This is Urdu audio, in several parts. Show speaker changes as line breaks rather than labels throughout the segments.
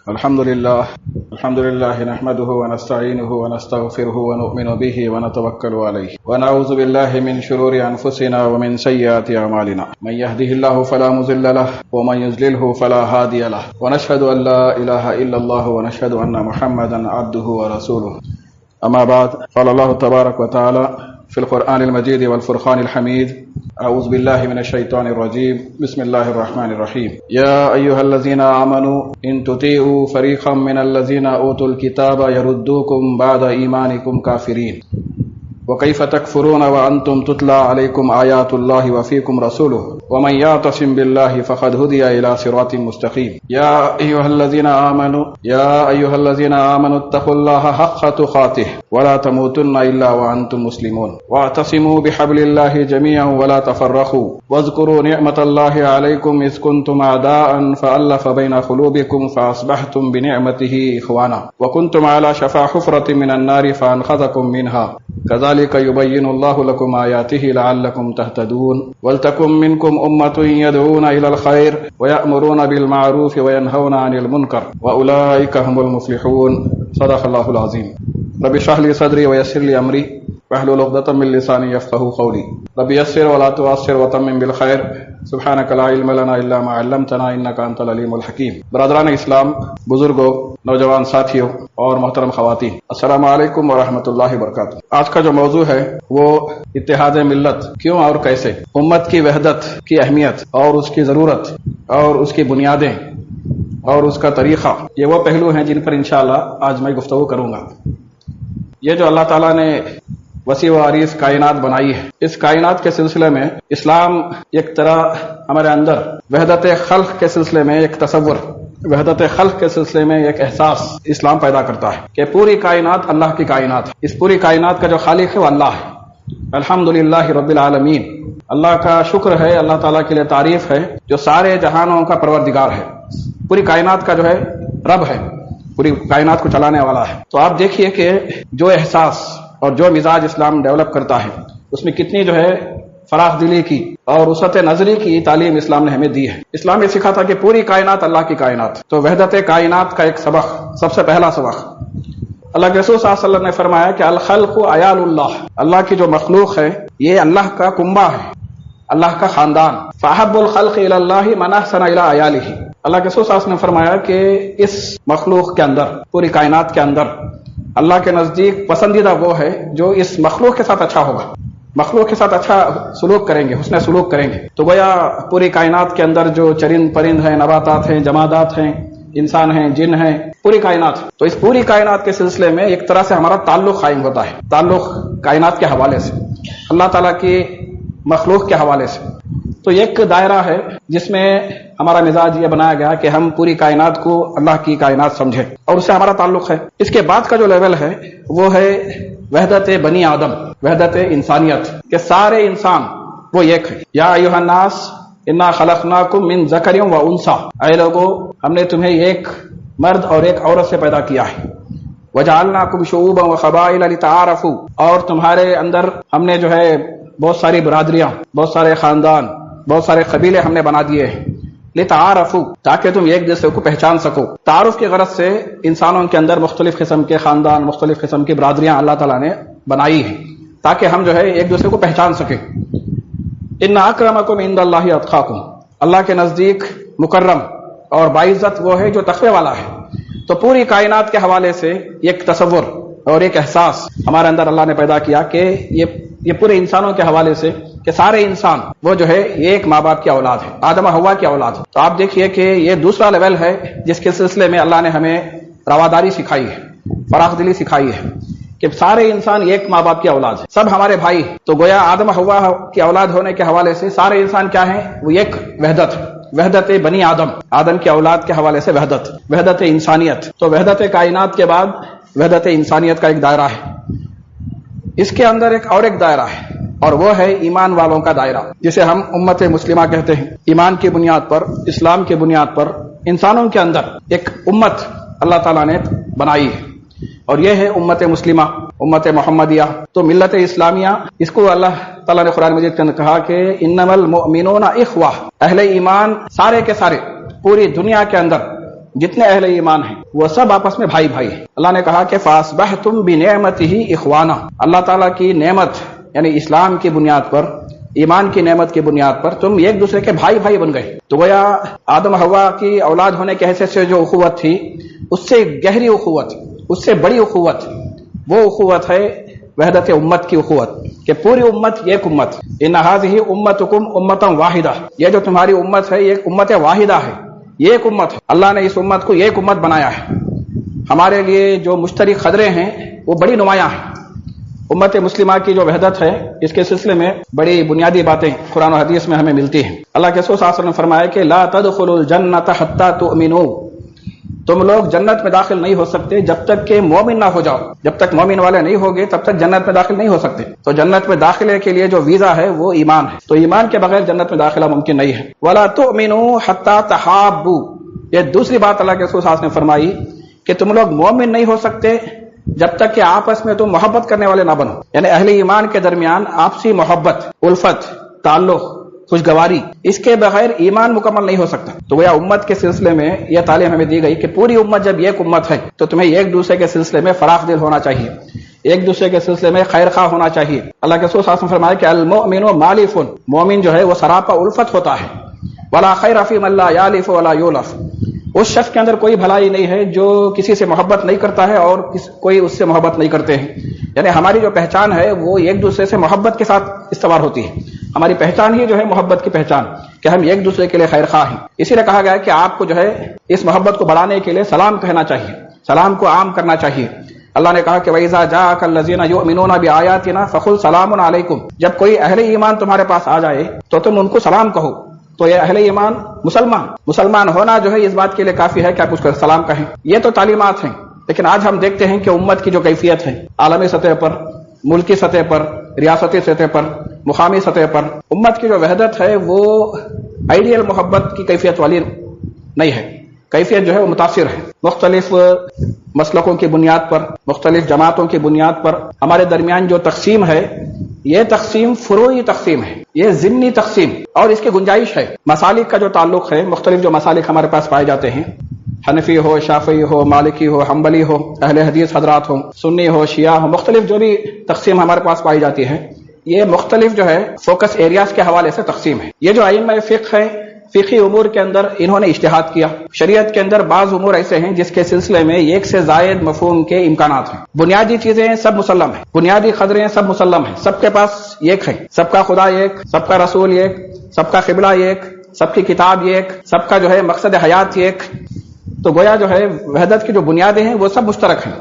الحمد لله نحمده ونستعينه ونستغفره ونؤمن به ونتوكل عليه ونعوذ بالله من شرور أنفسنا ومن سيئات أعمالنا من يهده الله فلا مضل له ومن يضلله فلا هادي له ونشهد أن لا إله إلا الله ونشهد أن محمدا عبده ورسوله أما بعد قال الله تبارك وتعالى في القرآن المجيد والفرقان الحميد أعوذ بالله من الشيطان الرجيم بسم الله الرحمن الرحيم يا أيها الذين آمنوا إن تطيعوا فريقا من الذين أوتوا الكتاب يردوكم بعد إيمانكم كافرين وكيف تكفرون وأنتم تتلى عليكم آيات الله وفيكم رسوله ومن يعتصم بالله فقد هدي إلى صراط مستقيم يا أيها الذين آمنوا اتقوا الله حق تقاته ولا تموتن إلا وأنتم مسلمون واعتصموا بحبل الله جميعا ولا تفرقوا واذكروا نعمة الله عليكم إذ كنتم أعداء فألف بين قلوبكم فأصبحتم بنعمته إخوانا وكنتم على شفا حفرة من النار فأنقذكم منها كذلك يبين الله لكم آياته لعلكم تهتدون ولتكن منكم أمة يدعون إلى الخير ويأمرون بالمعروف وينهون عن المنكر وأولئك هم المفلحون صدق الله العظيم رب اشرح لي صدري ويسر لي أمري واحلل عقدة من لساني يفقهوا قولي رب يسر ولا تعسر وتمم بالخير سبحانك لا علم لنا إلا ما علمتنا إنك أنت العليم الحكيم برادران اسلام، بزرگوں، نوجوان ساتھیوں اور محترم خواتین، السلام علیکم ورحمۃ اللہ وبرکاتہ۔ آج کا جو موضوع ہے وہ اتحاد ملت کیوں اور کیسے، امت کی وحدت کی اہمیت اور اس کی ضرورت اور اس کی بنیادیں اور اس کا طریقہ، یہ وہ پہلو ہیں جن پر انشاءاللہ آج میں گفتگو کروں گا۔ یہ جو اللہ تعالیٰ نے وسیع و عریض کائنات بنائی ہے، اس کائنات کے سلسلے میں اسلام ایک طرح ہمارے اندر وحدت خلق کے سلسلے میں ایک تصور، وحدت خلق کے سلسلے میں ایک احساس اسلام پیدا کرتا ہے کہ پوری کائنات اللہ کی کائنات ہے، اس پوری کائنات کا جو خالق ہے وہ اللہ ہے۔ الحمدللہ رب العالمین، اللہ کا شکر ہے، اللہ تعالیٰ کے لیے تعریف ہے جو سارے جہانوں کا پروردگار ہے، پوری کائنات کا جو ہے رب ہے، پوری کائنات کو چلانے والا ہے۔ تو آپ دیکھیے کہ جو احساس اور جو مزاج اسلام ڈیولپ کرتا ہے اس میں کتنی جو ہے فراخ دلی کی اور وسعت نظری کی تعلیم اسلام نے ہمیں دی ہے۔ اسلام یہ سکھاتا کہ پوری کائنات اللہ کی کائنات، تو وحدت کائنات کا ایک سبق، سب سے پہلا سبق اللہ کے رسول صلی اللہ علیہ وسلم نے فرمایا کہ الخلق عیال اللہ، اللہ کی جو مخلوق ہے یہ اللہ کا کنبہ ہے، اللہ کا خاندان۔ فاحب الخلق الی اللہ من احسن الی عیالہ، اللہ کے رسول صلی اللہ علیہ وسلم نے فرمایا کہ اس مخلوق کے اندر، پوری کائنات کے اندر اللہ کے نزدیک پسندیدہ وہ ہے جو اس مخلوق کے ساتھ اچھا ہوگا، مخلوق کے ساتھ اچھا سلوک کریں گے، حسن سلوک کریں گے۔ تو گویا پوری کائنات کے اندر جو چرند پرند ہیں، نباتات ہیں، جمادات ہیں، انسان ہیں، جن ہیں، پوری کائنات، تو اس پوری کائنات کے سلسلے میں ایک طرح سے ہمارا تعلق قائم ہوتا ہے، تعلق کائنات کے حوالے سے، اللہ تعالیٰ کی مخلوق کے حوالے سے۔ تو ایک دائرہ ہے جس میں ہمارا مزاج یہ بنایا گیا کہ ہم پوری کائنات کو اللہ کی کائنات سمجھیں اور اس سے ہمارا تعلق ہے۔ اس کے بعد کا جو لیول ہے وہ ہے وحدت بنی آدم، وحدت انسانیت، کہ سارے انسان وہ ایک ہے۔ یا ایھا الناس انا خلقناکم من ذکر و انثی، اے لوگو ہم نے تمہیں ایک مرد اور ایک عورت سے پیدا کیا ہے۔ وجعلناکم شعوبا وقبائل لتعارفوا، اور تمہارے اندر ہم نے جو ہے بہت ساری برادریاں، بہت سارے خاندان، بہت سارے قبیلے ہم نے بنا دیے ہیں، لتعارفوا، تاکہ تم ایک دوسرے کو پہچان سکو۔ تعارف کی غرض سے انسانوں کے اندر مختلف قسم کے خاندان، مختلف قسم کی برادریاں اللہ تعالیٰ نے بنائی ہیں تاکہ ہم جو ہے ایک دوسرے کو پہچان سکیں۔ ان اکرمکم عند اللہ اتقاکم، اللہ کے نزدیک مکرم اور باعزت وہ ہے جو تقوی والا ہے۔ تو پوری کائنات کے حوالے سے ایک تصور اور ایک احساس ہمارے اندر اللہ نے پیدا کیا کہ یہ پورے انسانوں کے حوالے سے کہ سارے انسان وہ جو ہے ایک ماں باپ کی اولاد ہے، آدم و حوا کی اولاد ہے۔ تو آپ دیکھیے کہ یہ دوسرا لیول ہے جس کے سلسلے میں اللہ نے ہمیں رواداری سکھائی ہے، فراخ دلی سکھائی ہے کہ سارے انسان ایک ماں باپ کی اولاد ہے، سب ہمارے بھائی۔ تو گویا آدم و حوا کی اولاد ہونے کے حوالے سے سارے انسان کیا ہیں، وہ ایک وحدت، وحدت بنی آدم، آدم کی اولاد کے حوالے سے وحدت، وحدت انسانیت۔ تو وحدت کائنات کے بعد وحدت انسانیت کا ایک دائرہ ہے، اس کے اندر ایک دائرہ ہے اور وہ ہے ایمان والوں کا دائرہ، جسے ہم امت مسلمہ کہتے ہیں۔ ایمان کی بنیاد پر، اسلام کی بنیاد پر انسانوں کے اندر ایک امت اللہ تعالیٰ نے بنائی ہے اور یہ ہے امت مسلمہ، امت محمدیہ۔ تو ملت اسلامیہ، اس کو اللہ تعالیٰ نے قرآن مجید کے اندر کہا کہ انما المؤمنون اخوہ، اہل ایمان سارے کے سارے پوری دنیا کے اندر جتنے اہل ایمان ہیں وہ سب آپس میں بھائی بھائی ہیں۔ اللہ نے کہا کہ فَأَصْبَحْتُمْ بِنِعْمَتِهِ إِخْوَانًا، اللہ تعالیٰ کی نعمت یعنی اسلام کی بنیاد پر، ایمان کی نعمت کی بنیاد پر تم ایک دوسرے کے بھائی بھائی بن گئے۔ تو گویا آدم حوا کی اولاد ہونے کی حیثیت سے جو اخوت تھی، اس سے گہری اخوت، اس سے بڑی اخوت، وہ اخوت ہے وحدت امت کی اخوت، کہ پوری امت ایک امت، ان هذه امتکم امتا واحدہ، یہ جو تمہاری امت ہے یہ ایک امت واحدہ ہے، یہ ایک امت ہے۔ اللہ نے اس امت کو ایک امت بنایا ہے۔ ہمارے لیے جو مشترک خطرے ہیں وہ بڑی نمایاں ہیں۔ امت مسلمہ کی جو وحدت ہے اس کے سلسلے میں بڑی بنیادی باتیں قرآن و حدیث میں ہمیں ملتی ہیں۔ اللہ کے رسول صلی اللہ علیہ وسلم نے فرمایا کہ لا تدخلوا الجنۃ حتی تؤمنوا، تم لوگ جنت میں داخل نہیں ہو سکتے جب تک کہ مومن نہ ہو جاؤ، جب تک مومن والے نہیں ہوگے تب تک جنت میں داخل نہیں ہو سکتے۔ تو جنت میں داخلے کے لیے جو ویزا ہے وہ ایمان ہے، تو ایمان کے بغیر جنت میں داخلہ ممکن نہیں ہے۔ ولا تؤمنوا حتی تحابوا، یہ دوسری بات اللہ کے رسول صلی اللہ علیہ وسلم نے فرمائی کہ تم لوگ مومن نہیں ہو سکتے جب تک کہ آپس میں تم محبت کرنے والے نہ بنو، یعنی اہل ایمان کے درمیان آپسی محبت، الفت، تعلق، خوشگواری، اس کے بغیر ایمان مکمل نہیں ہو سکتا۔ تو گویا امت کے سلسلے میں یہ تعلیم ہمیں دی گئی کہ پوری امت جب ایک امت ہے تو تمہیں ایک دوسرے کے سلسلے میں فراخ دل ہونا چاہیے، ایک دوسرے کے سلسلے میں خیر خواہ ہونا چاہیے۔ اللہ کے رسول صلی اللہ علیہ وسلم فرمایا کہ المؤمن مالف، مومن جو ہے وہ سراپا الفت ہوتا ہے، ولا خیر فی من لا یالف ولا یولف، اس شخص کے اندر کوئی بھلائی نہیں ہے جو کسی سے محبت نہیں کرتا ہے اور کوئی اس سے محبت نہیں کرتے ہیں۔ یعنی ہماری جو پہچان ہے وہ ایک دوسرے سے محبت کے ساتھ استوار ہوتی ہے، ہماری پہچان ہی جو ہے محبت کی پہچان، کہ ہم ایک دوسرے کے لیے خیر خواہ ہیں۔ اسی لیے کہا گیا ہے کہ آپ کو جو ہے اس محبت کو بڑھانے کے لیے سلام کہنا چاہیے، سلام کو عام کرنا چاہیے۔ اللہ نے کہا کہ وَإِذَا جَاءَكَ الَّذِينَ يُؤْمِنُونَ بِآيَاتِنَا فَقُلْ سَلَامٌ عَلَيْكُمْ، جب کوئی اہل ایمان تمہارے پاس آ جائے تو تم ان کو سلام کہو۔ تو یہ اہل ایمان مسلمان ہونا جو ہے اس بات کے لیے کافی ہے کہ آپ اس کو سلام کہیں، یہ تو تعلیمات ہیں۔ لیکن آج ہم دیکھتے ہیں کہ امت کی جو کیفیت ہے عالمی سطح پر، ملکی سطح پر، ریاستی سطح پر، مقامی سطح پر، امت کی جو وحدت ہے وہ آئیڈیل محبت کی کیفیت والی نہیں ہے۔ کیفیت جو ہے وہ متاثر ہے، مختلف مسلکوں کی بنیاد پر، مختلف جماعتوں کی بنیاد پر ہمارے درمیان جو تقسیم ہے یہ تقسیم فروعی تقسیم ہے، یہ ضمنی تقسیم، اور اس کی گنجائش ہے۔ مسالک کا جو تعلق ہے، مختلف جو مسالک ہمارے پاس پائے جاتے ہیں، حنفی ہو، شافعی ہو، مالکی ہو، حنبلی ہو، اہل حدیث حضرات ہو، سنی ہو، شیعہ ہو، مختلف جو بھی تقسیم ہمارے پاس پائی جاتی ہے یہ مختلف جو ہے فوکس ایریاز کے حوالے سے تقسیم ہے۔ یہ جو ائمہ فقہ ہے، فقہی امور کے اندر انہوں نے اجتہاد کیا۔ شریعت کے اندر بعض امور ایسے ہیں جس کے سلسلے میں ایک سے زائد مفہوم کے امکانات ہیں، بنیادی چیزیں سب مسلم ہیں، بنیادی قدریں سب مسلم ہیں، سب کے پاس ایک ہے، سب کا خدا ایک، سب کا رسول ایک، سب کا قبلہ ایک، سب کی کتاب ایک، سب کا جو ہے مقصد حیات ایک۔ تو گویا جو ہے وحدت کی جو بنیادیں ہیں وہ سب مشترک ہیں،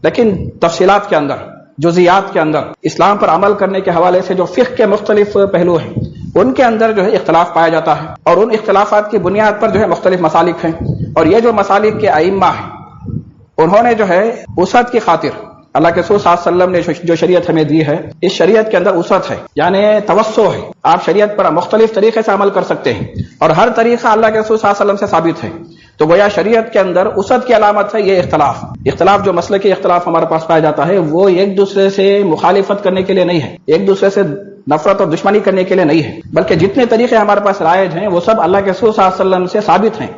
لیکن تفصیلات کے اندر، جزیات کے اندر، اسلام پر عمل کرنے کے حوالے سے جو فقہ کے مختلف پہلو ہیں ان کے اندر جو ہے اختلاف پایا جاتا ہے، اور ان اختلافات کی بنیاد پر جو ہے مختلف مسالک ہیں۔ اور یہ جو مسالک کے ائمہ ہیں انہوں نے جو ہے وسعت کی خاطر، اللہ کے رسول صلی اللہ علیہ وسلم نے جو شریعت ہمیں دی ہے اس شریعت کے اندر وسعت ہے، یعنی توسع ہے، آپ شریعت پر مختلف طریقے سے عمل کر سکتے ہیں اور ہر طریقہ اللہ کے رسول صلی اللہ علیہ وسلم سے ثابت ہے۔ تو گویا شریعت کے اندر وسعت کی علامت ہے یہ اختلاف جو مسلکی اختلاف ہمارے پاس پایا جاتا ہے وہ ایک دوسرے سے مخالفت کرنے کے لیے نہیں ہے، ایک دوسرے سے نفرت اور دشمنی کرنے کے لیے نہیں ہے، بلکہ جتنے طریقے ہمارے پاس رائج ہیں وہ سب اللہ کے رسول صلی اللہ علیہ وسلم سے ثابت ہیں۔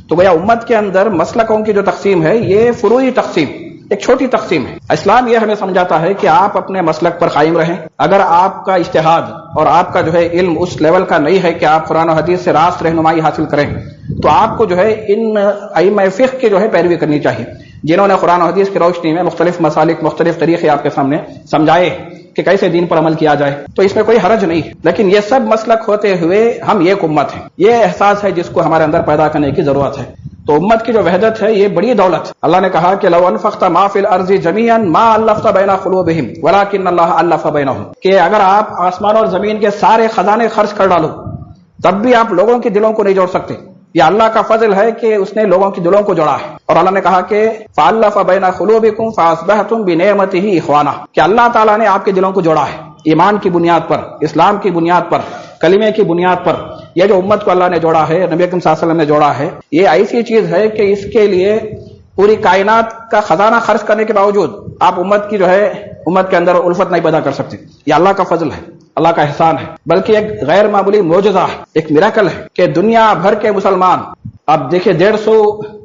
تو گویا امت کے اندر مسلکوں کی جو تقسیم ہے یہ فروعی تقسیم، ایک چھوٹی تقسیم ہے۔ اسلام یہ ہمیں سمجھاتا ہے کہ آپ اپنے مسلک پر قائم رہیں، اگر آپ کا اجتہاد اور آپ کا جو ہے علم اس لیول کا نہیں ہے کہ آپ قرآن و حدیث سے راست رہنمائی حاصل کریں تو آپ کو جو ہے ان ائمہ فقہ کی جو ہے پیروی کرنی چاہیے، جنہوں نے قرآن و حدیث کی روشنی میں مختلف مسالک، مختلف طریقے آپ کے سامنے سمجھائے کہ کیسے دین پر عمل کیا جائے، تو اس میں کوئی حرج نہیں ہے۔ لیکن یہ سب مسلک ہوتے ہوئے ہم ایک امت ہیں، یہ احساس ہے جس کو ہمارے اندر پیدا کرنے کی ضرورت ہے۔ تو امت کی جو وحدت ہے یہ بڑی دولت، اللہ نے کہا کہ لو انفقت ما فی الارض جميعا ما الفت بین قلوبہم ولکن اللہ الف بینہم، کہ اگر آپ آسمان اور زمین کے سارے خزانے خرچ کر ڈالو تب بھی آپ لوگوں کے دلوں کو نہیں جوڑ سکتے۔ یہ اللہ کا فضل ہے کہ اس نے لوگوں کے دلوں کو جوڑا ہے، اور اللہ نے کہا کہ فالف بین قلوبکم فاصبحتم بنعمتہ اخوانا، کہ اللہ تعالیٰ نے آپ کے دلوں کو جوڑا ہے ایمان کی بنیاد پر، اسلام کی بنیاد پر، کلمے کی بنیاد پر۔ یہ جو امت کو اللہ نے جوڑا ہے، نبی اکرم صلی اللہ علیہ وسلم نے جوڑا ہے، یہ ایسی چیز ہے کہ اس کے لیے پوری کائنات کا خزانہ خرچ کرنے کے باوجود آپ امت کی جو ہے امت کے اندر الفت نہیں پیدا کر سکتے۔ یہ اللہ کا فضل ہے، اللہ کا احسان ہے، بلکہ ایک غیر معمولی معجزہ ہے، ایک میراکل ہے کہ دنیا بھر کے مسلمان، آپ دیکھیں 150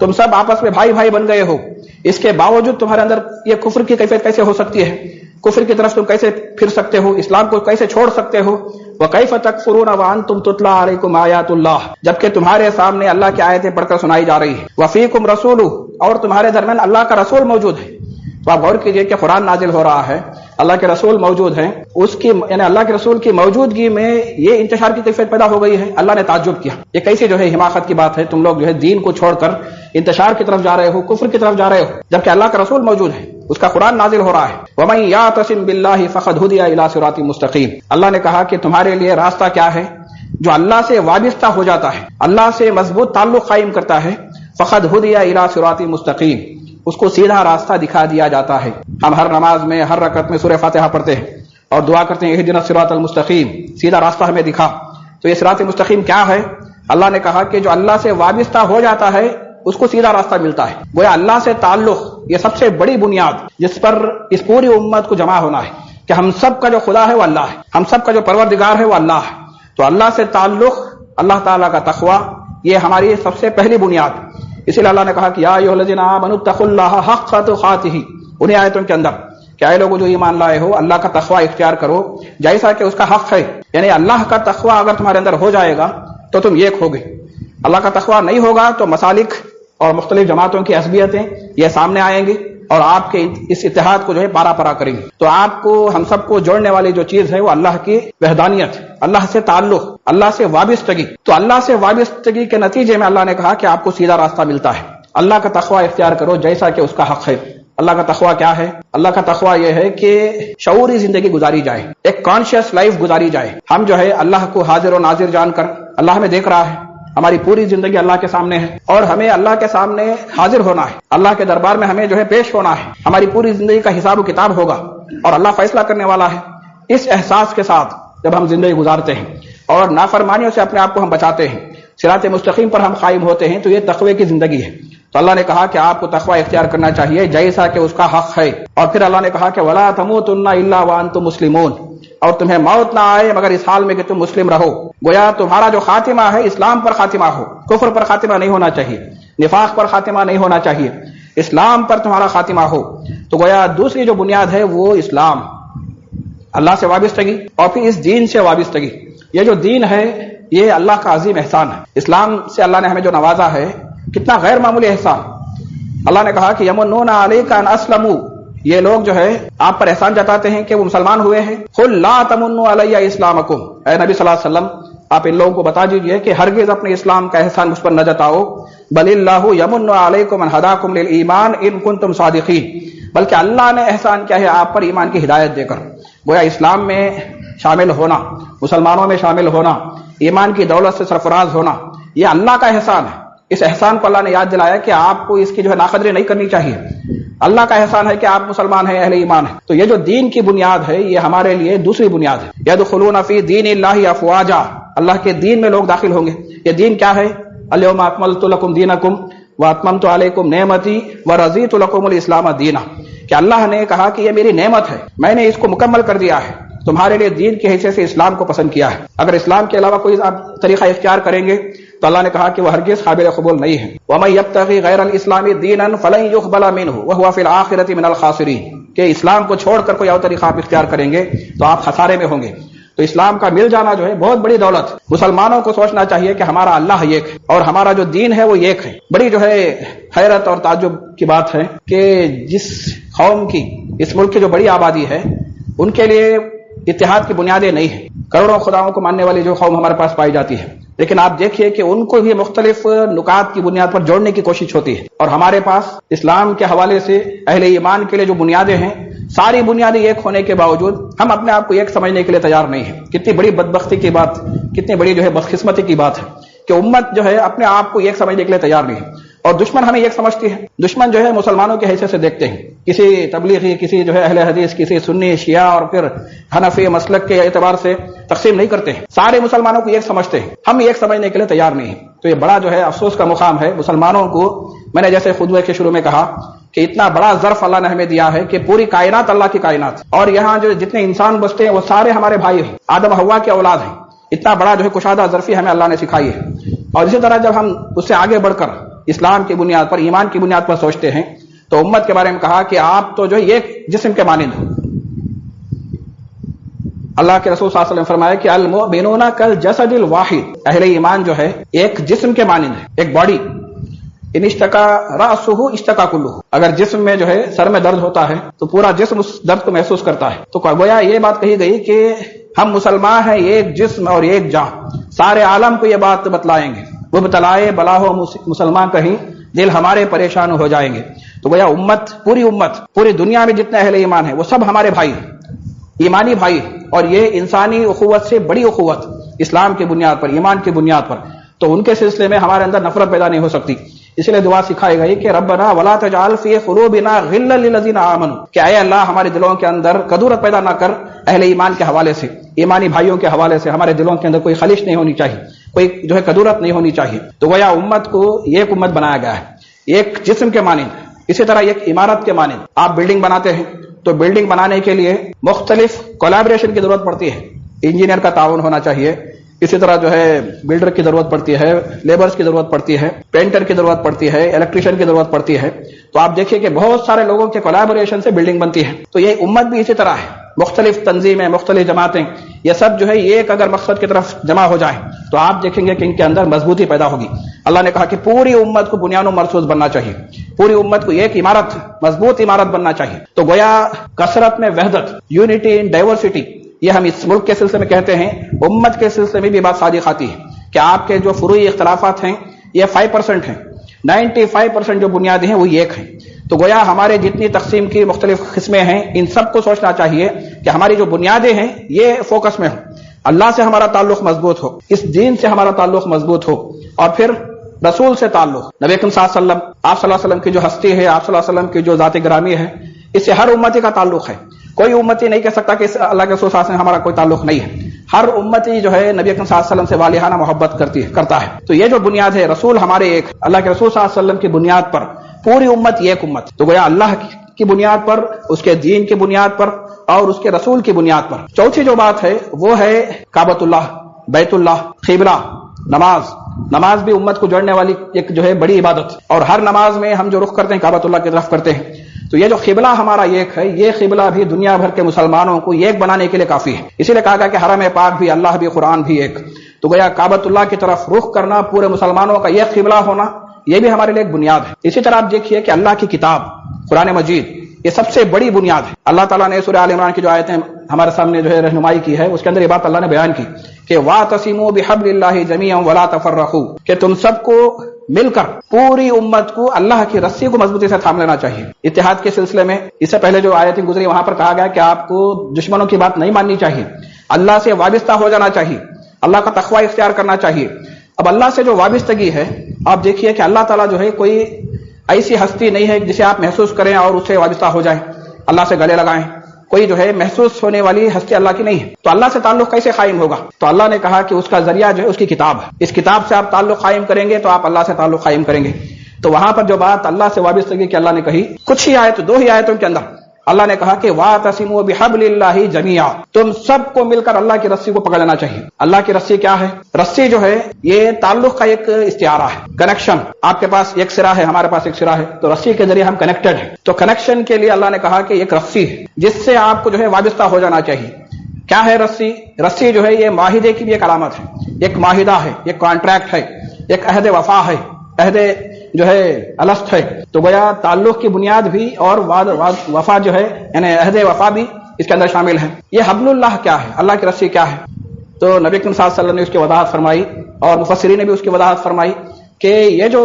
تم سب آپس میں بھائی بھائی بن گئے ہو، اس کے باوجود تمہارے اندر یہ کفر کی کیفیت کیسے ہو سکتی ہے؟ کفر کی طرف تم کیسے پھر سکتے ہو؟ اسلام کو کیسے چھوڑ سکتے ہو؟ وَكَيْفَ تَكْفُرُونَ وَأَنْتُمْ تُتْلَىٰ عَلَيْكُمْ آيَاتُ اللَّهِ، جبکہ تمہارے سامنے اللہ کی آیتیں پڑھ کر سنائی جا رہی ہیں، وَفِيكُمْ رَسُولُهُ، اور تمہارے درمیان اللہ کا رسول موجود ہے۔ تو آپ غور کیجئے کہ قرآن نازل ہو رہا ہے، اللہ کے رسول موجود ہیں، اس کی یعنی اللہ کے رسول کی موجودگی میں یہ انتشار کی کیفیت پیدا ہو گئی ہے۔ اللہ نے تعجب کیا، یہ کیسے جو ہے حماقت کی بات ہے، تم لوگ جو ہے دین کو چھوڑ کر انتشار کی طرف جا رہے ہو، کفر کی طرف جا رہے ہو، جبکہ اللہ کا رسول موجود ہے، اس کا قرآن نازل ہو رہا ہے۔ وَمَن يَعْتَصِم بِاللَّهِ فَقَدْ هُدِيَ إِلَىٰ صِرَاطٍ مُسْتَقِيمٍ، اللہ نے کہا کہ تمہارے لیے راستہ کیا ہے؟ جو اللہ سے وابستہ ہو جاتا ہے، اللہ سے مضبوط تعلق قائم کرتا ہے، فَقَدْ هُدِيَ إِلَىٰ صِرَاطٍ مُسْتَقِيمٍ، اس کو سیدھا راستہ دکھا دیا جاتا ہے۔ ہم ہر نماز میں ہر رکعت میں سورہ فاتحہ پڑھتے ہیں اور دعا کرتے ہیں اہدنا الصراط المستقیم، سیدھا راستہ ہمیں دکھا۔ تو یہ صراط مستقیم کیا ہے؟ اللہ نے کہا کہ جو اللہ سے وابستہ ہو جاتا ہے اس کو سیدھا راستہ ملتا ہے۔ گویا اللہ سے تعلق یہ سب سے بڑی بنیاد جس پر اس پوری امت کو جمع ہونا ہے کہ ہم سب کا جو خدا ہے وہ اللہ ہے، ہم سب کا جو پروردگار ہے وہ اللہ ہے۔ تو اللہ سے تعلق، اللہ تعالیٰ کا تقوی، یہ ہماری سب سے پہلی بنیاد۔ اسی لیے اللہ نے کہا کہ یا ایھا الذین آمنوا اتقوا اللہ حق تقاتہ، انہیں آیتوں کے اندر کہ اے لوگوں جو ایمان لائے ہو اللہ کا تقوی اختیار کرو جیسا کہ اس کا حق ہے، یعنی اللہ کا تقوی اگر تمہارے اندر ہو جائے گا تو تم ایک ہوگے۔ اللہ کا تقوی نہیں ہوگا تو مسالک اور مختلف جماعتوں کی عصبیتیں یہ سامنے آئیں گی اور آپ کے اس اتحاد کو جو ہے پارا پارا کریں گے۔ تو آپ کو ہم سب کو جوڑنے والی جو چیز ہے وہ اللہ کی وحدانیت، اللہ سے تعلق، اللہ سے وابستگی۔ تو اللہ سے وابستگی کے نتیجے میں اللہ نے کہا کہ آپ کو سیدھا راستہ ملتا ہے، اللہ کا تقوی اختیار کرو جیسا کہ اس کا حق ہے۔ اللہ کا تقوی کیا ہے؟ اللہ کا تقوی یہ ہے کہ شعوری زندگی گزاری جائے، ایک کانشیس لائف گزاری جائے۔ ہم جو ہے اللہ کو حاضر و ناظر جان کر، اللہ ہمیں دیکھ رہا ہے، ہماری پوری زندگی اللہ کے سامنے ہے اور ہمیں اللہ کے سامنے حاضر ہونا ہے، اللہ کے دربار میں ہمیں جو ہے پیش ہونا ہے، ہماری پوری زندگی کا حساب و کتاب ہوگا اور اللہ فیصلہ کرنے والا ہے۔ اس احساس کے ساتھ جب ہم زندگی گزارتے ہیں اور نافرمانیوں سے اپنے آپ کو ہم بچاتے ہیں، صراط مستقیم پر ہم قائم ہوتے ہیں، تو یہ تقوی کی زندگی ہے۔ تو اللہ نے کہا کہ آپ کو تقوی اختیار کرنا چاہیے جیسا کہ اس کا حق ہے، اور پھر اللہ نے کہا کہ وَلَا تَمُوتُنَّ إِلَّا وَأَنْتُمْ مُسْلِمُونَ، اور تمہیں موت نہ آئے مگر اس حال میں کہ تم مسلم رہو۔ گویا تمہارا جو خاتمہ ہے اسلام پر خاتمہ ہو، کفر پر خاتمہ نہیں ہونا چاہیے، نفاق پر خاتمہ نہیں ہونا چاہیے، اسلام پر تمہارا خاتمہ ہو۔ تو گویا دوسری جو بنیاد ہے وہ اسلام، اللہ سے وابستگی اور پھر اس دین سے وابستگی۔ یہ جو دین ہے یہ اللہ کا عظیم احسان ہے، اسلام سے اللہ نے ہمیں جو نوازا ہے کتنا غیر معمولی احسان۔ اللہ نے کہا کہ یمنون علیک ان اسلموا، یہ لوگ جو ہے آپ پر احسان جتاتے ہیں کہ وہ مسلمان ہوئے ہیں۔ قل لا تمنوا علی اسلامکم، اے نبی صلی اللہ علیہ وسلم آپ ان لوگوں کو بتا دیجئے کہ ہرگز اپنے اسلام کا احسان مجھ پر نہ جتاؤ، بل اللہ یمن علیکم ان ہداکم للایمان ان کنتم صادقین، بلکہ اللہ نے احسان کیا ہے آپ پر ایمان کی ہدایت دے کر۔ گویا اسلام میں شامل ہونا، مسلمانوں میں شامل ہونا، ایمان کی دولت سے سرفراز ہونا، یہ اللہ کا احسان ہے۔ اس احسان کو اللہ نے یاد دلایا کہ آپ کو اس کی جو ہے ناقدری نہیں کرنی چاہیے۔ اللہ کا احسان ہے کہ آپ مسلمان ہیں، اہل ایمان ہیں۔ تو یہ جو دین کی بنیاد ہے یہ ہمارے لیے دوسری بنیاد ہے۔ یدخلون فی دین اللہ افواجا، اللہ کے دین میں لوگ داخل ہوں گے۔ یہ دین کیا ہے؟ الیوم اکملت لکم دینکم واتممت علیکم نعمتی ورضیت لکم الاسلام دینا، کہ اللہ نے کہا کہ یہ میری نعمت ہے، میں نے اس کو مکمل کر دیا ہے، تمہارے لیے دین کی حیثیت سے اسلام کو پسند کیا ہے۔ اگر اسلام کے علاوہ کوئی آپ طریقہ اختیار کریں گے تو اللہ نے کہا کہ وہ ہرگز قابل قبول نہیں ہے۔ وَمَن يَبْتَغِ غَيْرَ الْإِسْلَامِ دِينًا فَلَن يُقْبَلَ مِنْهُ وَهُوَ فِي الْآخِرَةِ مِنَ الْخَاسِرِينَ، کہ اسلام کو چھوڑ کر کوئی اور طریقہ آپ اختیار کریں گے تو آپ خسارے میں ہوں گے۔ تو اسلام کا مل جانا جو ہے بہت بڑی دولت۔ مسلمانوں کو سوچنا چاہیے کہ ہمارا اللہ ایک ہے اور ہمارا جو دین ہے وہ ایک ہے۔ بڑی جو ہے حیرت اور تعجب کی بات ہے کہ جس قوم کی، اس ملک کی جو بڑی آبادی ہے، ان کے لیے اتحاد کی بنیادیں نہیں ہیں۔ کروڑوں خداؤں کو ماننے والی جو قوم ہمارے پاس پائی جاتی ہے، لیکن آپ دیکھیے کہ ان کو بھی مختلف نکات کی بنیاد پر جوڑنے کی کوشش ہوتی ہے، اور ہمارے پاس اسلام کے حوالے سے اہل ایمان کے لیے جو بنیادیں ہیں، ساری بنیادیں ایک ہونے کے باوجود ہم اپنے آپ کو ایک سمجھنے کے لیے تیار نہیں ہیں۔ کتنی بڑی بدبختی کی بات، کتنی بڑی جو ہے بدقسمتی کی بات ہے کہ امت جو ہے اپنے آپ کو ایک سمجھنے کے لیے تیار نہیں ہے، اور دشمن ہمیں ایک سمجھتی ہے۔ دشمن جو ہے مسلمانوں کی حیثیت سے دیکھتے ہیں، کسی تبلیغی، کسی جو ہے اہل حدیث، کسی سنی، شیعہ اور پھر حنفی مسلک کے اعتبار سے تقسیم نہیں کرتے ہیں، سارے مسلمانوں کو ایک سمجھتے ہیں، ہم ایک سمجھنے کے لیے تیار نہیں ہیں۔ تو یہ بڑا جو ہے افسوس کا مقام ہے مسلمانوں کو۔ میں نے جیسے خطبے کے شروع میں کہا کہ اتنا بڑا ظرف اللہ نے ہمیں دیا ہے کہ پوری کائنات اللہ کی کائنات، اور یہاں جو جتنے انسان بستے ہیں وہ سارے ہمارے بھائی ہیں، آدم حوا کے اولاد ہیں۔ اتنا بڑا جو ہے کشادہ ظرفی ہمیں اللہ نے سکھائی ہے، اور اسی طرح جب ہم اس سے آگے بڑھ کر اسلام کی بنیاد پر، ایمان کی بنیاد پر سوچتے ہیں تو امت کے بارے میں کہا کہ آپ تو جو ایک جسم کے مانند ہو۔ اللہ کے رسول صلی اللہ علیہ وسلم فرمایا کہ المؤمنون کالجسد الواحد، اہل ایمان جو ہے ایک جسم کے مانند ہے، ایک باڈی۔ ان اشتکا رأسہ اشتکا کلہ، اگر جسم میں جو ہے سر میں درد ہوتا ہے تو پورا جسم اس درد کو محسوس کرتا ہے۔ تو گویا یہ بات کہی گئی کہ ہم مسلمان ہیں، ایک جسم اور ایک جان، سارے عالم کو یہ بات بتلائیں گے۔ وہ بتلائے بلا ہو مسلمان کہیں، دل ہمارے پریشان ہو جائیں گے۔ تو گویا امت، پوری دنیا میں جتنے اہل ایمان ہیں وہ سب ہمارے بھائی ہیں، ایمانی بھائی، اور یہ انسانی اخوت سے بڑی اخوت، اسلام کی بنیاد پر، ایمان کی بنیاد پر، تو ان کے سلسلے میں ہمارے اندر نفرت پیدا نہیں ہو سکتی۔ اس لیے دعا سکھائی گئی کہ ربنا ولا تجعل فی قلوبنا غلا للذین آمنوا، کہ اے اللہ ہمارے دلوں کے اندر کدورت پیدا نہ کر اہل ایمان کے حوالے سے، ایمانی بھائیوں کے حوالے سے ہمارے دلوں کے اندر کوئی خلش نہیں ہونی چاہیے، کوئی جو ہے کدورت نہیں ہونی چاہیے۔ تو گویا امت کو ایک امت بنایا گیا ہے، ایک جسم کے مانند۔ اسی طرح ایک عمارت کے مانند، آپ بلڈنگ بناتے ہیں تو بلڈنگ بنانے کے لیے مختلف کولیبریشن کی ضرورت پڑتی ہے، انجینئر کا تعاون ہونا چاہیے، اسی طرح جو ہے بلڈر کی ضرورت پڑتی ہے، لیبرز کی ضرورت پڑتی ہے، پینٹر کی ضرورت پڑتی ہے، الیکٹریشین کی ضرورت پڑتی ہے۔ تو آپ دیکھیے کہ بہت سارے لوگوں کے کولیبریشن سے بلڈنگ بنتی ہے۔ تو یہ امت بھی اسی طرح ہے، مختلف تنظیمیں، مختلف جماعتیں، یہ سب جو ہے ایک اگر مقصد کی طرف جمع ہو جائیں تو آپ دیکھیں گے کہ ان کے اندر مضبوطی پیدا ہوگی۔ اللہ نے کہا کہ پوری امت کو بنیاد و مرصوص بننا چاہیے، پوری امت کو ایک عمارت، مضبوط عمارت بننا چاہیے۔ تو گویا کثرت میں وحدت، یونٹی ان ڈائیورسٹی، یہ ہم اس ملک کے سلسلے میں کہتے ہیں، امت کے سلسلے میں بھی بات صادق آتی ہے کہ آپ کے جو فروعی اختلافات ہیں یہ 5% ہیں، 95% جو بنیادی ہیں وہی ایک ہیں۔ تو گویا ہمارے جتنی تقسیم کی مختلف قسمیں ہیں ان سب کو سوچنا چاہیے کہ ہماری جو بنیادیں ہیں یہ فوکس میں ہوں، اللہ سے ہمارا تعلق مضبوط ہو، اس دین سے ہمارا تعلق مضبوط ہو، اور پھر رسول سے تعلق، نبی اکرم صلی اللہ علیہ وسلم، آپ صلی اللہ علیہ وسلم کی جو ہستی ہے، آپ صلی اللہ علیہ وسلم کی جو ذات گرامی ہے، اس سے ہر امتی کا تعلق ہے۔ کوئی امتی نہیں کہہ سکتا کہ اس اللہ کے رسول صلی اللہ علیہ وسلم سے ہمارا کوئی تعلق نہیں ہے۔ ہر امتی جو ہے نبی اکرم صلی اللہ علیہ وسلم سے والہانہ محبت کرتا ہے۔ تو یہ جو بنیاد ہے، رسول ہمارے ایک، اللہ کے رسول صلی اللہ علیہ وسلم کی بنیاد پر پوری امت ایک امت۔ تو گویا اللہ کی بنیاد پر، اس کے دین کی بنیاد پر، اور اس کے رسول کی بنیاد پر۔ چوتھی جو بات ہے وہ ہے کعبۃ اللہ، بیت اللہ، قبلہ، نماز بھی امت کو جوڑنے والی ایک جو ہے بڑی عبادت، اور ہر نماز میں ہم جو رخ کرتے ہیں کعبۃ اللہ کی طرف کرتے ہیں۔ تو یہ جو قبلہ ہمارا ایک ہے، یہ قبلہ بھی دنیا بھر کے مسلمانوں کو ایک بنانے کے لیے کافی ہے۔ اسی لیے کہا گیا کہ حرم پاک بھی، اللہ بھی، قرآن بھی ایک۔ تو گویا کعبۃ اللہ کی طرف رخ کرنا، پورے مسلمانوں کا ایک قبلہ ہونا، یہ بھی ہمارے لیے ایک بنیاد ہے۔ اسی طرح آپ دیکھیے کہ اللہ کی کتاب قرآن مجید، یہ سب سے بڑی بنیاد ہے۔ اللہ تعالیٰ نے سورہ آل عمران کی جو آیتیں ہمارے سامنے جو ہے رہنمائی کی ہے، اس کے اندر یہ بات اللہ نے بیان کی کہ وَاعْتَصِمُوا بِحَبْلِ اللَّهِ جَمِيعًا وَلَا تَفَرَّقُوا، کہ تم سب کو مل کر پوری امت کو اللہ کی رسی کو مضبوطی سے تھام لینا چاہیے۔ اتحاد کے سلسلے میں اس سے پہلے جو آیتیں گزری وہاں پر کہا گیا کہ آپ کو دشمنوں کی بات نہیں ماننی چاہیے، اللہ سے وابستہ ہو جانا چاہیے، اللہ کا تقوی اختیار کرنا چاہیے۔ اب اللہ سے جو وابستگی ہے، آپ دیکھیے کہ اللہ تعالیٰ جو ہے کوئی ایسی ہستی نہیں ہے جسے آپ محسوس کریں اور اس سے وابستہ ہو جائیں، اللہ سے گلے لگائیں۔ کوئی جو ہے محسوس ہونے والی ہستی اللہ کی نہیں ہے، تو اللہ سے تعلق کیسے قائم ہوگا؟ تو اللہ نے کہا کہ اس کا ذریعہ جو ہے اس کی کتاب ہے، اس کتاب سے آپ تعلق قائم کریں گے تو آپ اللہ سے تعلق قائم کریں گے۔ تو وہاں پر جو بات اللہ سے وابستگی کی اللہ نے کہی، کچھ ہی آیت، 2 ہی آیتوں کے اندر اللہ نے کہا کہ وَاعْتَصِمُوا بِحَبْلِ اللَّهِ جَمِيعًا، تم سب کو مل کر اللہ کی رسی کو پکڑ لینا چاہیے۔ اللہ کی رسی کیا ہے؟ رسی جو ہے یہ تعلق کا ایک استعارہ ہے، کنیکشن۔ آپ کے پاس ایک سرا ہے، ہمارے پاس ایک سرا ہے، تو رسی کے ذریعے ہم کنیکٹڈ ہیں۔ تو کنیکشن کے لیے اللہ نے کہا کہ ایک رسی ہے جس سے آپ کو جو ہے وابستہ ہو جانا چاہیے۔ کیا ہے رسی؟ رسی جو ہے یہ معاہدے کی بھی ایک علامت ہے، ایک معاہدہ ہے، ایک کانٹریکٹ ہے، ایک عہد وفا ہے، عہد جو ہے الست ہے۔ تو گویا تعلق کی بنیاد بھی اور وفا جو ہے یعنی عہد وفا بھی اس کے اندر شامل ہے۔ یہ حبل اللہ کیا ہے؟ اللہ کی رسی کیا ہے؟ تو نبی اکرم صلی اللہ علیہ وسلم نے اس کی وضاحت فرمائی اور مفسرین نے بھی اس کی وضاحت فرمائی کہ یہ جو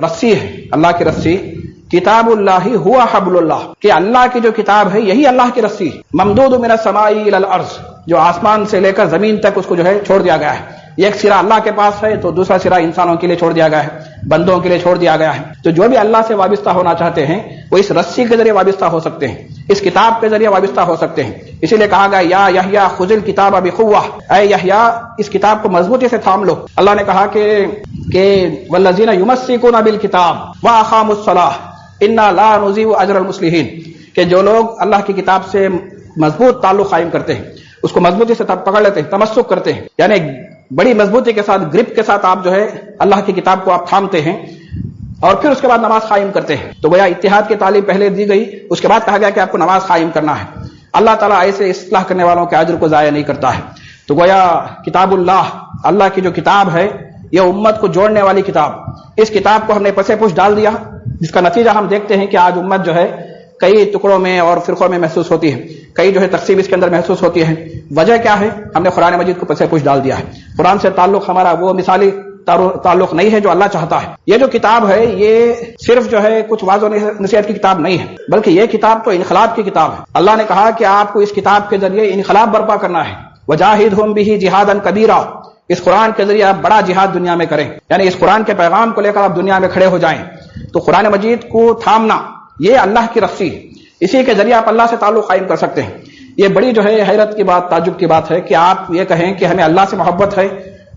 رسی ہے، اللہ کی رسی، کتاب اللہ ہوا حبل اللہ، کہ اللہ کی جو کتاب ہے یہی اللہ کی رسی ہے، ممدود من السماء الی الارض، جو آسمان سے لے کر زمین تک اس کو جو ہے چھوڑ دیا گیا ہے۔ ایک سرا اللہ کے پاس ہے تو دوسرا سرا انسانوں کے لیے چھوڑ دیا گیا ہے، بندوں کے لیے چھوڑ دیا گیا ہے۔ تو جو بھی اللہ سے وابستہ ہونا چاہتے ہیں وہ اس رسی کے ذریعے وابستہ ہو سکتے ہیں، اس کتاب کے ذریعے وابستہ ہو سکتے ہیں۔ اسی لیے کہا گیا یا یحییٰ خذ الکتاب بقوہ، اے یحییٰ اس کتاب کو مضبوطی سے تھام لو۔ اللہ نے کہا کہ والذین یمسکون بالکتاب واقاموا الصلاۃ انا لا نضیع اجر المصلحین، کہ جو لوگ اللہ کی کتاب سے مضبوط تعلق قائم کرتے ہیں، اس کو مضبوطی سے پکڑ لیتے ہیں، تمسک کرتے ہیں، یعنی بڑی مضبوطی کے ساتھ، گرپ کے ساتھ آپ جو ہے اللہ کی کتاب کو آپ تھامتے ہیں، اور پھر اس کے بعد نماز قائم کرتے ہیں. تو گویا اتحاد کی تعلیم پہلے دی گئی، اس کے بعد کہا گیا کہ آپ کو نماز قائم کرنا ہے. اللہ تعالیٰ ایسے اصلاح کرنے والوں کے اجر کو ضائع نہیں کرتا ہے. تو گویا کتاب اللہ کی جو کتاب ہے یہ امت کو جوڑنے والی کتاب، اس کتاب کو ہم نے پسے پوش ڈال دیا، جس کا نتیجہ ہم دیکھتے ہیں کہ آج امت جو ہے کئی ٹکڑوں میں اور فرقوں میں محسوس ہوتی ہے، کئی جو ہے تقسیم اس کے اندر محسوس ہوتی ہے. وجہ کیا ہے؟ ہم نے قرآن مجید کو پسے پوش ڈال دیا ہے. قرآن سے تعلق ہمارا وہ مثالی تعلق نہیں ہے جو اللہ چاہتا ہے. یہ جو کتاب ہے یہ صرف جو ہے کچھ واضح و نصیحت کی کتاب نہیں ہے، بلکہ یہ کتاب تو انقلاب کی کتاب ہے. اللہ نے کہا کہ آپ کو اس کتاب کے ذریعے انقلاب برپا کرنا ہے. وجاہدہم بہ جہادا کبیرا، اس قرآن کے ذریعے آپ بڑا جہاد دنیا میں کریں، یعنی اس قرآن کے پیغام کو لے کر آپ دنیا میں کھڑے ہو جائیں. تو قرآن مجید کو تھامنا یہ اللہ کی رسی ہے، اسی کے ذریعے آپ اللہ سے تعلق قائم کر سکتے ہیں. یہ بڑی جو ہے حیرت کی بات، تعجب کی بات ہے کہ آپ یہ کہیں کہ ہمیں اللہ سے محبت ہے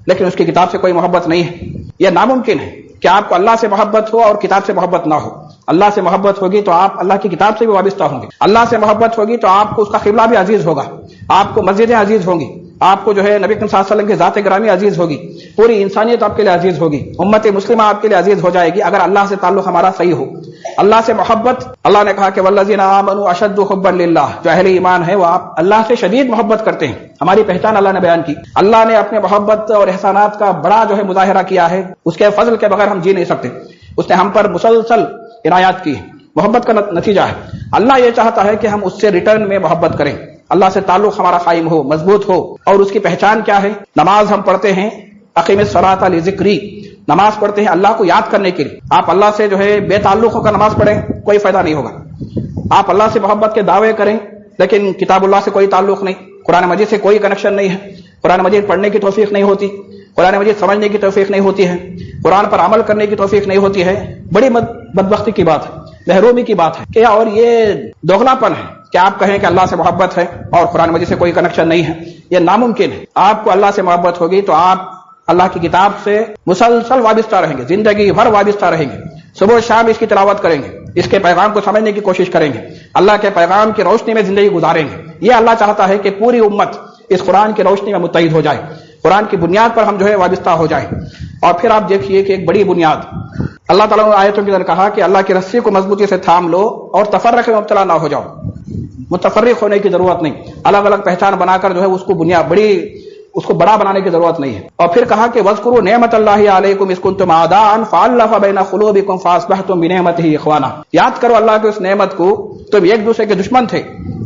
لیکن اس کی کتاب سے کوئی محبت نہیں ہے. یہ ناممکن ہے کہ آپ کو اللہ سے محبت ہو اور کتاب سے محبت نہ ہو. اللہ سے محبت ہوگی تو آپ اللہ کی کتاب سے بھی وابستہ ہوں گے. اللہ سے محبت ہوگی تو آپ کو اس کا قبلہ بھی عزیز ہوگا، آپ کو مسجدیں عزیز ہوں گی، آپ کو جو ہے نبی کریم صلی اللہ علیہ وسلم کی ذات گرامی عزیز ہوگی، پوری انسانیت آپ کے لیے عزیز ہوگی، امت مسلمہ آپ کے لیے عزیز ہو جائے گی اگر اللہ سے تعلق ہمارا صحیح ہو. اللہ سے محبت، اللہ نے کہا کہ والذین آمنوا اشد حبا للہ، جو اہل ایمان ہے وہ آپ اللہ سے شدید محبت کرتے ہیں. ہماری پہچان اللہ نے بیان کی. اللہ نے اپنے محبت اور احسانات کا بڑا جو ہے مظاہرہ کیا ہے، اس کے فضل کے بغیر ہم جی نہیں سکتے. اس نے ہم پر مسلسل عنایات کی. محبت کا نتیجہ ہے اللہ یہ چاہتا ہے کہ ہم اس سے ریٹرن میں محبت کریں، اللہ سے تعلق ہمارا قائم ہو، مضبوط ہو. اور اس کی پہچان کیا ہے؟ نماز ہم پڑھتے ہیں اقیم الصلاۃ لذکری، نماز پڑھتے ہیں اللہ کو یاد کرنے کے لیے. آپ اللہ سے جو ہے بے تعلق ہو کر نماز پڑھیں کوئی فائدہ نہیں ہوگا. آپ اللہ سے محبت کے دعوے کریں لیکن کتاب اللہ سے کوئی تعلق نہیں، قرآن مجید سے کوئی کنیکشن نہیں ہے، قرآن مجید پڑھنے کی توفیق نہیں ہوتی، قرآن مجید سمجھنے کی توفیق نہیں ہوتی ہے، قرآن پر عمل کرنے کی توفیق نہیں ہوتی ہے. بڑی بدبختی کی بات ہے، محرومی کی بات ہے کہ اور یہ دوغلا پن ہے کہ آپ کہیں کہ اللہ سے محبت ہے اور قرآن مجید سے کوئی کنیکشن نہیں ہے. یہ ناممکن ہے. آپ کو اللہ سے محبت ہوگی تو آپ اللہ کی کتاب سے مسلسل وابستہ رہیں گے، زندگی بھر وابستہ رہیں گے. صبح و شام اس کی تلاوت کریں گے، اس کے پیغام کو سمجھنے کی کوشش کریں گے، اللہ کے پیغام کی روشنی میں زندگی گزاریں گے. یہ اللہ چاہتا ہے کہ پوری امت اس قرآن کی روشنی میں متحد ہو جائے، قرآن کی بنیاد پر ہم جو ہے وابستہ ہو جائیں. اور پھر آپ دیکھیے کہ ایک بڑی بنیاد اللہ تعالیٰ نے آیتوں کے اندر کہا کہ اللہ کی رسی کو مضبوطی سے تھام لو اور تفرق میں مبتلا نہ ہو جاؤ. متفرق ہونے کی ضرورت نہیں، الگ الگ پہچان بنا کر جو ہے اس کو بڑا بنانے کی ضرورت نہیں ہے. اور پھر کہا کہ وَاذْكُرُوا نِعْمَتَ اللَّهِ عَلَيْكُمْ إِذْ كُنتُمْ أَعْدَاءً فَأَلَّفَ بَيْنَ قُلُوبِكُمْ فَأَصْبَحْتُمْ بِنِعْمَتِهِ إِخْوَانًا. یاد کرو اللہ کے اس نعمت کو، تم ایک دوسرے کے دشمن تھے،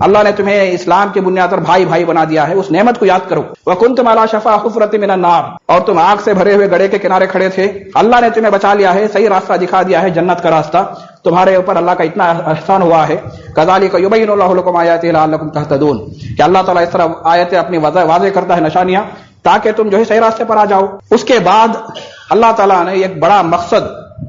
اللہ نے تمہیں اسلام کی بنیاد پر بھائی بھائی بنا دیا ہے. اس نعمت کو یاد کرو. وَكُنْتُمْ عَلَى شَفَا حُفْرَةٍ مِنَ النَّارِ، اور تم آگ سے بھرے ہوئے گڑھے کے کنارے کھڑے تھے، اللہ نے تمہیں بچا لیا ہے، صحیح راستہ دکھا دیا ہے، جنت کا راستہ. تمہارے اوپر اللہ کا اتنا احسان ہوا ہے. کذالک یبین اللہ لکم آیاتہ لعلکم تہتدون، کہ اللہ تعالیٰ اس طرح آیتیں اپنی واضح کرتا ہے، نشانیاں، تاکہ تم جو ہے صحیح راستے پر آ جاؤ. اس کے بعد اللہ تعالیٰ نے ایک بڑا مقصد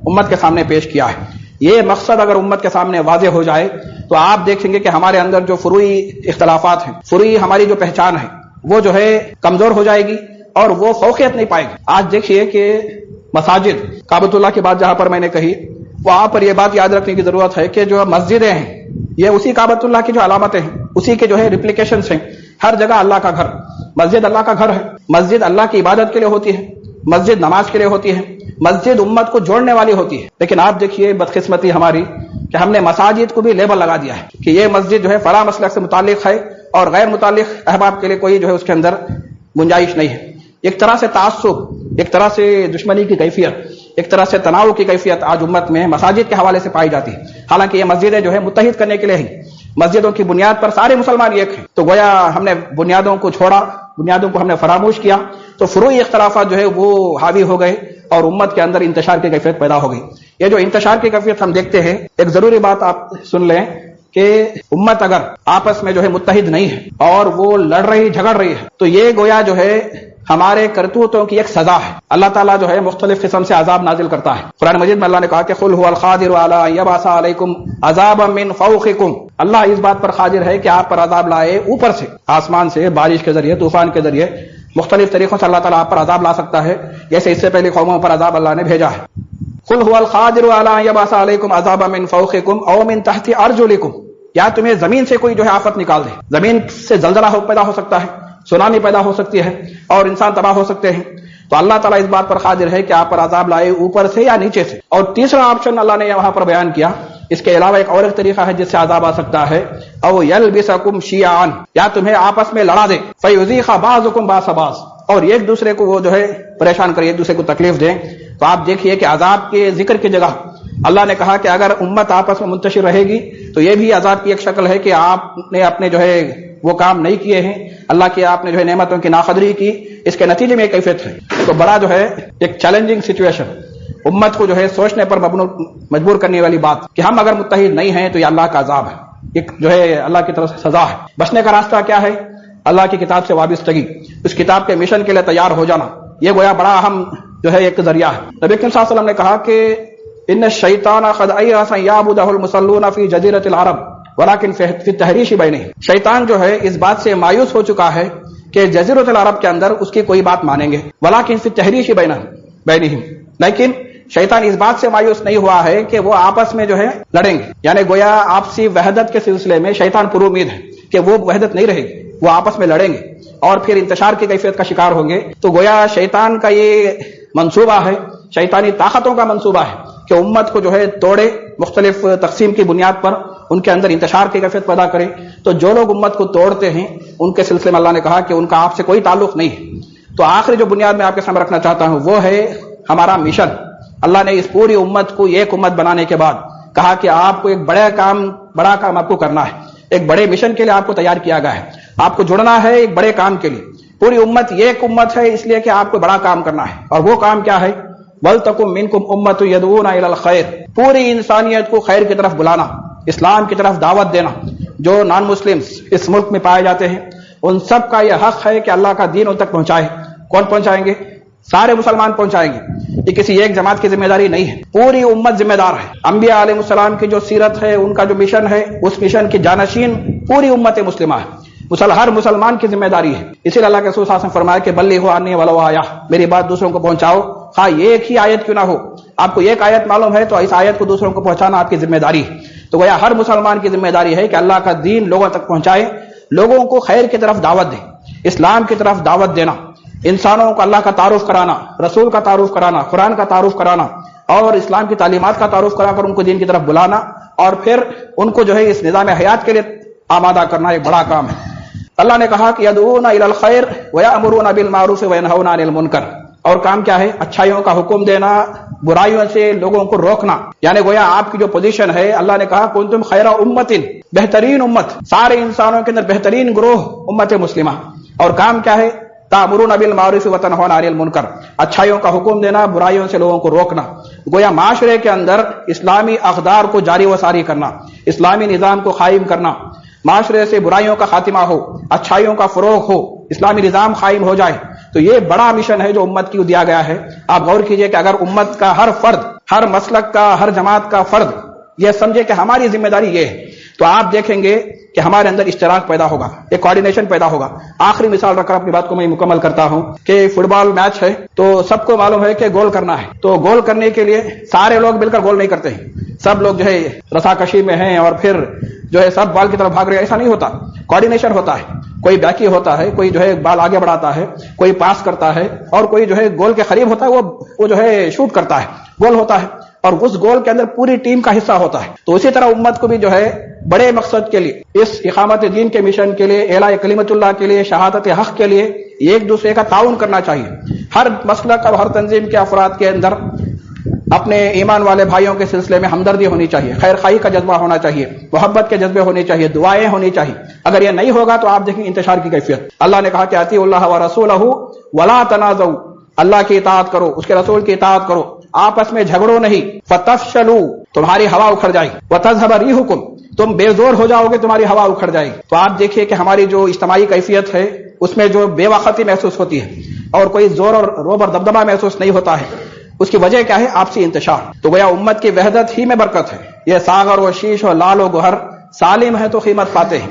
امت کے سامنے پیش کیا ہے. یہ مقصد اگر امت کے سامنے واضح ہو جائے تو آپ دیکھیں گے کہ ہمارے اندر جو فروعی اختلافات ہیں، فروعی ہماری جو پہچان ہے وہ جو ہے کمزور ہو جائے گی اور وہ فوقیت نہیں پائے گی. آج دیکھیے کہ مساجد، کعبۃ اللہ کی بات جہاں پر میں نے کہی، وہاں پر یہ بات یاد رکھنے کی ضرورت ہے کہ جو مسجدیں ہیں یہ اسی کعبۃ اللہ کی جو علامتیں ہیں، اسی کے جو ہے ریپلیکیشنز ہیں. ہر جگہ اللہ کا گھر، مسجد اللہ کا گھر ہے. مسجد اللہ کی عبادت کے لیے ہوتی ہے، مسجد نماز کے لیے ہوتی ہے، مسجد امت کو جوڑنے والی ہوتی ہے. لیکن آپ دیکھیے بدقسمتی ہماری کہ ہم نے مساجد کو بھی لیبل لگا دیا ہے کہ یہ مسجد جو ہے فلاں مسلک سے متعلق ہے اور غیر متعلق احباب کے لیے کوئی جو ہے اس کے اندر گنجائش نہیں ہے. ایک طرح سے تعصب، ایک طرح سے دشمنی کی کیفیت، ایک طرح سے تناؤ کی کیفیت آج امت میں مساجد کے حوالے سے پائی جاتی ہے. حالانکہ یہ مسجدیں جو ہے متحد کرنے کے لیے ہیں، مسجدوں کی بنیاد پر سارے مسلمان ایک ہیں. تو گویا ہم نے بنیادوں کو چھوڑا، بنیادوں کو ہم نے فراموش کیا، تو فروعی اختلافات جو ہے وہ حاوی ہو گئے اور امت کے اندر انتشار کی کیفیت پیدا ہو گئی. یہ جو انتشار کی کیفیت ہم دیکھتے ہیں، ایک ضروری بات آپ سن لیں کہ امت اگر آپس میں جو ہے متحد نہیں ہے اور وہ لڑ رہی جھگڑ رہی ہے تو یہ گویا جو ہے ہمارے کرتوتوں کی ایک سزا ہے. اللہ تعالیٰ جو ہے مختلف قسم سے عذاب نازل کرتا ہے. قرآن مجید میں اللہ نے کہا کہ قل هو القادر علی ان یبعث علیکم عذابا من فوقکم، اللہ اس بات پر قادر ہے کہ آپ پر عذاب لائے اوپر سے، آسمان سے، بارش کے ذریعے، طوفان کے ذریعے، مختلف طریقوں سے اللہ تعالیٰ آپ پر عذاب لا سکتا ہے، جیسے اس سے پہلے قوموں پر عذاب اللہ نے بھیجا ہے. قل هو القادر علی ان یبعث علیکم عذابا من فوقکم او من تحت ارجلکم، یا تمہیں زمین سے کوئی جو ہے آفت نکال دے، زمین سے زلزلہ پیدا ہو سکتا ہے، سونامی پیدا ہو سکتی ہے اور انسان تباہ ہو سکتے ہیں، تو اللہ تعالیٰ اس بات پر قادر ہے کہ آپ پر عذاب لائے اوپر سے یا نیچے سے. اور تیسرا آپشن اللہ نے وہاں پر بیان کیا. اس کے علاوہ ایک اور ایک طریقہ ہے جس سے عذاب آ سکتا ہے. او یلبسکم شیعا، یا تمہیں آپس میں لڑا دے. فیذیق بعضکم باس بعض، اور ایک دوسرے کو وہ جو ہے پریشان کرے، ایک دوسرے کو تکلیف دیں. تو آپ دیکھیے کہ عذاب کے ذکر کی جگہ اللہ نے کہا کہ اگر امت آپس میں منتشر رہے گی تو یہ بھی عذاب کی ایک شکل ہے کہ آپ نے اپنے جو ہے وہ کام نہیں کیے ہیں، اللہ کی آپ نے جو ہے نعمتوں کی ناقدری کی، اس کے نتیجے میں ایک کیفیت ہے. تو بڑا جو ہے ایک چیلنجنگ سچویشن، امت کو جو ہے سوچنے پر مجبور کرنے والی بات کہ ہم اگر متحد نہیں ہیں تو یہ اللہ کا عذاب ہے، ایک جو ہے اللہ کی طرف سے سزا ہے. بچنے کا راستہ کیا ہے؟ اللہ کی کتاب سے وابستگی، اس کتاب کے مشن کے لیے تیار ہو جانا. یہ گویا بڑا اہم جو ہے ایک ذریعہ ہے. نبی کریم صلی اللہ علیہ وسلم نے کہا کہ ان الشیطان قد ایأس ان یعبدہ المصلون فی جزیرۃ العرب ولکن فی التحریش بینہم. شیطان جو ہے اس بات سے مایوس ہو چکا ہے کہ جزیرۃ العرب کے اندر اس کی کوئی بات مانیں گے، ولکن فی التحریش بینہم، لیکن شیطان اس بات سے مایوس نہیں ہوا ہے کہ وہ آپس میں جو ہے لڑیں گے. یعنی گویا آپسی وحدت کے سلسلے میں شیطان پر امید ہے کہ وہ وحدت نہیں رہے گی، وہ آپس میں لڑیں گے اور پھر انتشار کی کیفیت کا شکار ہوں گے. تو گویا شیطان کا یہ منصوبہ ہے، شیطانی طاقتوں کا منصوبہ ہے کہ امت کو جو ہے توڑے، مختلف تقسیم کی بنیاد پر ان کے اندر انتشار کی کیفیت پیدا کرے. تو جو لوگ امت کو توڑتے ہیں ان کے سلسلے میں اللہ نے کہا کہ ان کا آپ سے کوئی تعلق نہیں ہے. تو آخری جو بنیاد میں آپ کے سامنے رکھنا چاہتا ہوں وہ ہے ہمارا مشن. اللہ نے اس پوری امت کو ایک امت بنانے کے بعد کہا کہ آپ کو ایک بڑا کام آپ کو کرنا ہے، ایک بڑے مشن کے لیے آپ کو تیار کیا گیا ہے، آپ کو جڑنا ہے ایک بڑے کام کے لیے. پوری امت ایک امت ہے اس لیے کہ آپ کو بڑا کام کرنا ہے، اور وہ کام کیا ہے؟ وَلْتَكُن مِّنكُمْ أُمَّةٌ يَدْعُونَ إِلَى الْخَيْرِ، پوری انسانیت کو خیر کی طرف بلانا، اسلام کی طرف دعوت دینا. جو نان مسلمز اس ملک میں پائے جاتے ہیں ان سب کا یہ حق ہے کہ اللہ کا دین ان تک پہنچائے. کون پہنچائیں گے؟ سارے مسلمان پہنچائیں گے. یہ کسی ایک جماعت کی ذمہ داری نہیں ہے، پوری امت ذمہ دار ہے. انبیاء علیہ السلام کی جو سیرت ہے، ان کا جو مشن ہے، اس مشن کی جانشین پوری امت مسلمہ ہے. ہر مسلمان کی ذمہ داری ہے. اسی لیے اللہ کے رسول صلی اللہ علیہ وسلم فرمایا کہ بلغوا عنی ولو آیہ، میری بات دوسروں کو پہنچاؤ، ہاں ایک ہی آیت کیوں نہ ہو. آپ کو ایک آیت معلوم ہے تو اس آیت کو دوسروں کو پہنچانا آپ کی ذمہ داری ہے. تو گویا ہر مسلمان کی ذمہ داری ہے کہ اللہ کا دین لوگوں تک پہنچائے، لوگوں کو خیر کی طرف دعوت دے، اسلام کی طرف دعوت دینا، انسانوں کو اللہ کا تعارف کرانا، رسول کا تعارف کرانا، قرآن کا تعارف کرانا، اور اسلام کی تعلیمات کا تعارف کرا کر ان کو دین کی طرف بلانا، اور پھر ان کو جو ہے اس نظام حیات کے لیے آمادہ کرنا ایک بڑا کام ہے. اللہ نے کہا کہ یدعون الی الخیر ویأمرون بالمعروف وینہون عن المنکر، اور کام کیا ہے؟ اچھائیوں کا حکم دینا، برائیوں سے لوگوں کو روکنا. یعنی گویا آپ کی جو پوزیشن ہے، اللہ نے کہا کنتم خیر امت، بہترین امت، سارے انسانوں کے اندر بہترین گروہ امت مسلمہ. اور کام کیا ہے؟ تأمرون بالمعروف وتنہون عن المنکر، اچھائیوں کا حکم دینا، برائیوں سے لوگوں کو روکنا. گویا معاشرے کے اندر اسلامی اقدار کو جاری و ساری کرنا، اسلامی نظام کو قائم کرنا، معاشرے سے برائیوں کا خاتمہ ہو، اچھائیوں کا فروغ ہو، اسلامی نظام قائم ہو جائے. تو یہ بڑا مشن ہے جو امت کی دیا گیا ہے. آپ غور کیجئے کہ اگر امت کا ہر فرد، ہر مسلک کا، ہر جماعت کا فرد یہ سمجھے کہ ہماری ذمہ داری یہ ہے، تو آپ دیکھیں گے کہ ہمارے اندر اشتراک پیدا ہوگا، ایک کوارڈینیشن پیدا ہوگا. آخری مثال رکھ کر اپنی بات کو میں مکمل کرتا ہوں کہ فٹ بال میچ ہے تو سب کو معلوم ہے کہ گول کرنا ہے. تو گول کرنے کے لیے سارے لوگ مل کر گول نہیں کرتے ہیں، سب لوگ جو ہے رساکشی میں ہیں اور پھر جو ہے سب بال کی طرف بھاگ رہے ہیں. ایسا نہیں ہوتا، کوارڈینیشن ہوتا ہے. کوئی بیکی ہوتا ہے، کوئی جو ہے بال آگے بڑھاتا ہے، کوئی پاس کرتا ہے، اور کوئی جو ہے گول کے قریب ہوتا ہے، وہ جو ہے شوٹ کرتا ہے، گول ہوتا ہے، اور اس گول کے اندر پوری ٹیم کا حصہ ہوتا ہے. تو اسی طرح امت کو بھی جو ہے بڑے مقصد کے لیے، اس اقامت دین کے مشن کے لیے، اعلاء کلمت اللہ کے لیے، شہادت حق کے لیے ایک دوسرے کا تعاون کرنا چاہیے. ہر مسلک اور ہر تنظیم کے افراد کے اندر اپنے ایمان والے بھائیوں کے سلسلے میں ہمدردی ہونی چاہیے، خیر خواہی کا جذبہ ہونا چاہیے، محبت کے جذبے ہونے چاہیے، دعائیں ہونی چاہیے. اگر یہ نہیں ہوگا تو آپ دیکھیں انتشار کی کیفیت. اللہ نے کہا کہ اطیعوا اللہ ورسولہ ولا تنازعوا، اللہ کی اطاعت کرو، اس کے رسول کی اطاعت کرو، آپس میں جھگڑو نہیں. فتفشلوا، تمہاری ہوا اکھڑ جائے گی، وتذهب ريحكم، تم بے زور ہو جاؤ گے، تمہاری ہوا اکھڑ جائے گی. تو آپ دیکھیے کہ ہماری جو اجتماعی کیفیت ہے اس میں جو بے وقتی محسوس ہوتی ہے اور کوئی زور اور روب اور دبدبہ محسوس نہیں ہوتا ہے، اس کی وجہ کیا ہے؟ آپسی انتشار. تو گویا امت کی وحدت ہی میں برکت ہے. یہ ساغر و شیش و لال و گوہر سالم ہے تو قیمت پاتے ہیں.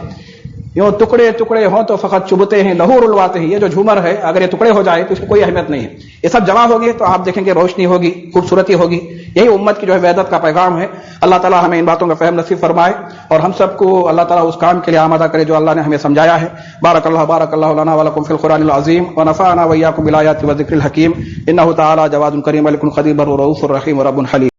یوں ٹکڑے ٹکڑے ہوں تو فقط چبھتے ہیں لہو رلواتے ہیں. یہ جو جھومر ہے اگر یہ ٹکڑے ہو جائے تو اس کی کوئی اہمیت نہیں ہے. یہ سب جمع ہوگی تو آپ دیکھیں گے روشنی ہوگی, خوبصورتی ہوگی. یہی امت کی جو ہے وحدت کا پیغام ہے. اللہ تعالیٰ ہمیں ان باتوں کا فہم نصیب فرمائے اور ہم سب کو اللہ تعالیٰ اس کام کے لیے آمادہ کرے جو اللہ نے ہمیں سمجھایا ہے. بارک اللہ لنا ولکم فی القرآن العظیم ونفعنا وإياکم بالآیات والذکر الحکیم. انہ تعالیٰ جواد کریم ملک قدیر بر رؤوف الرحیم رب حلیم.